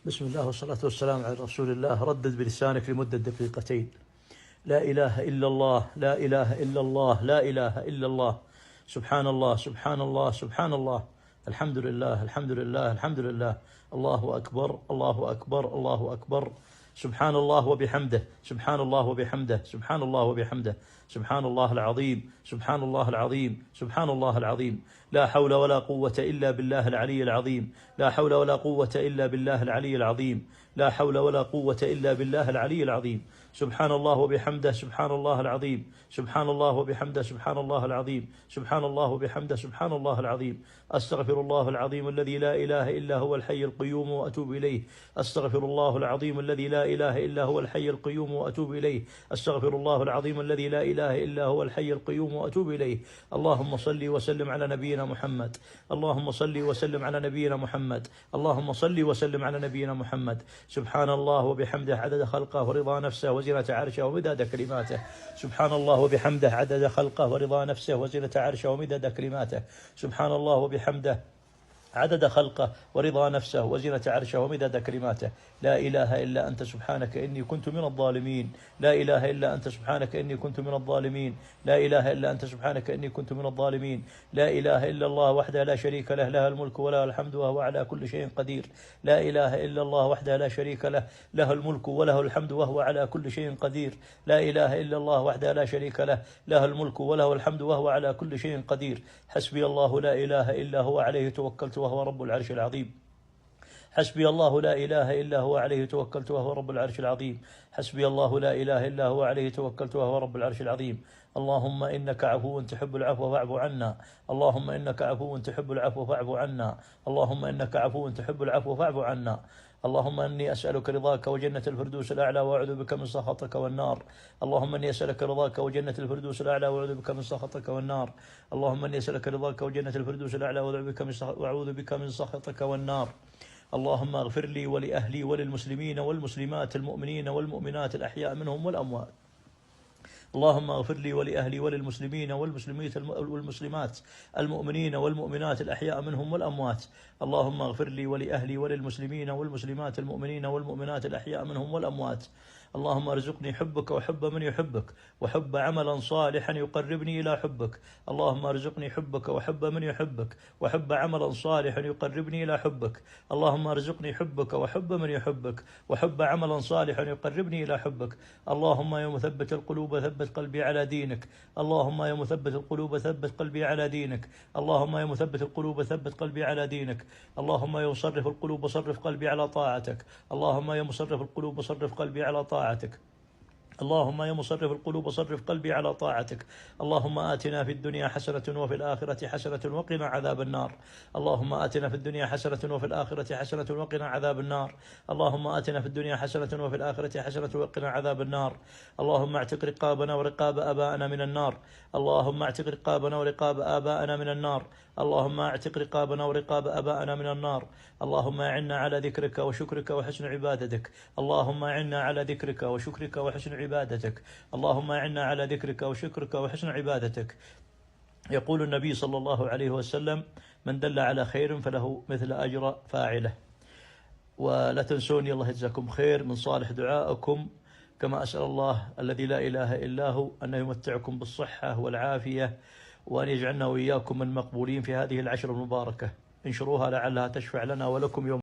بسم الله والصلاة والسلام على رسول الله. ردد بلسانك لمدة دقيقتين: لا إله إلا الله، لا إله إلا الله، لا إله إلا الله، سبحان الله سبحان الله سبحان الله، الحمد لله الحمد لله الحمد لله، الله أكبر الله أكبر الله أكبر، سبحان الله وبحمده سبحان الله وبحمده سبحان الله وبحمده، سبحان الله العظيم سبحان الله العظيم سبحان الله العظيم، لا حول ولا قوة إلا بالله العلي العظيم، لا حول ولا قوة إلا بالله العلي العظيم، لا حول ولا قوة إلا بالله العلي العظيم، سبحان الله وبحمده سبحان الله العظيم، سبحان الله وبحمده سبحان الله العظيم، سبحان الله وبحمده سبحان الله العظيم، أستغفر الله العظيم الذي لا إله إلا هو الحي القيوم وأتوب إليه، أستغفر الله العظيم الذي لا إله إلا هو الحي القيوم وأتوب إليه، أستغفر الله العظيم الذي لا إله إلا هو الحي القيوم وأتوب إليه. اللهم صل وسلم على نبينا محمد، اللهم صل وسلم على نبينا محمد، اللهم صل وسلم على نبينا محمد. سبحان الله وبحمده عدد خلقه ورضا نفسه وزنة عرشه ومداد كلماته، سبحان الله وبحمده عدد خلقه ورضا نفسه وزنة عرشه ومداد كلماته، سبحان الله وبحمده عدد خلقه ورضا نفسه وزنة عرشه ومداد كلماته. لا إله إلا أنت سبحانك إني كنت من الظالمين، لا إله إلا أنت سبحانك إني كنت من الظالمين، لا إله إلا أنت سبحانك إني كنت من الظالمين، لا إله إلا الله وحده لا شريك له، له الملك وله الحمد وهو على كل شيء قدير، لا إله إلا الله وحده لا شريك له، له الملك وله الحمد وهو على كل شيء قدير، لا إله إلا الله وحده لا شريك له، له الملك وله الحمد وهو على كل شيء قدير، حسبي الله لا إله إلا هو عليه توكلت وهو رب العرش العظيم، حسبي الله لا إله إلا هو عليه توكلت وهو رب العرش العظيم، حسبي الله لا إله إلا هو عليه توكلت وهو رب العرش العظيم. اللهم إنك عفو تحب العفو فاعف عنا، اللهم إنك عفو تحب العفو فاعف عنا، اللهم إنك عفو تحب العفو فاعف عنا. اللهم إني أسألك رضاك وجنة الفردوس الأعلى وأعوذ بك من سخطك والنار، اللهم إني أسألك رضاك وجنة الفردوس الأعلى وأعوذ بك من سخطك والنار، اللهم إني أسألك رضاك وجنة الفردوس الأعلى وأعوذ بك من سخطك والنار. اللهم اغفر لي ولأهلي وللمسلمين والمسلمات المؤمنين والمؤمنات الأحياء منهم والأموات. اللهم اغفر لي ولأهلي وللمسلمين والمسلمات المؤمنين والمؤمنات الأحياء منهم والأموات. اللهم اغفر لي ولأهلي وللمسلمين والمسلمات المؤمنين والمؤمنات الأحياء منهم والأموات. اللهم ارزقني حبك وحب من يحبك وحب عملا صالحا يقربني إلى حبك. اللهم ارزقني حبك وحب من يحبك وحب عملا صالحا يقربني إلى حبك. اللهم ارزقني حبك وحب من يحبك وحب عملا صالحا يقربني إلى حبك. اللهم يا مثبت القلوب ثبت قلبي على دينك، اللهم يا مثبت القلوب ثبت قلبي على دينك، اللهم يا مثبت القلوب ثبت قلبي على دينك، اللهم يا مصرف القلوب صرف قلبي على طاعتك، اللهم يا مصرف القلوب صرف قلبي على طاعتك، اللهم يا مصرف القلوب صرف قلبي على طاعتك. اللهم آتنا في الدنيا حسنة وفي الآخرة حسنة وقنا عذاب النار. اللهم آتنا في الدنيا حسنة وفي الآخرة حسنة وقنا عذاب النار. اللهم آتنا في الدنيا حسنة وفي الآخرة حسنة وقنا عذاب النار. اللهم اعتق رقابنا ورقاب آبائنا من النار. اللهم اعتق رقابنا ورقاب آبائنا من النار. اللهم اعتق رقابنا ورقاب آبائنا من النار. اللهم أعنا على ذكرك وشكرك وحسن عبادتك. اللهم أعنا على ذكرك وشكرك وحسن عبادتك. اللهم أعنا على ذكرك وشكرك وحسن عبادتك. يقول النبي صلى الله عليه وسلم: من دل على خير فله مثل أجر فاعله. ولا تنسوني الله يجزاكم خير من صالح دعائكم، كما أسأل الله الذي لا إله إلا هو أن يمتعكم بالصحة والعافية، وأن يجعلنا وإياكم من المقبولين في هذه العشر المباركة. انشروها لعلها تشفع لنا ولكم يوم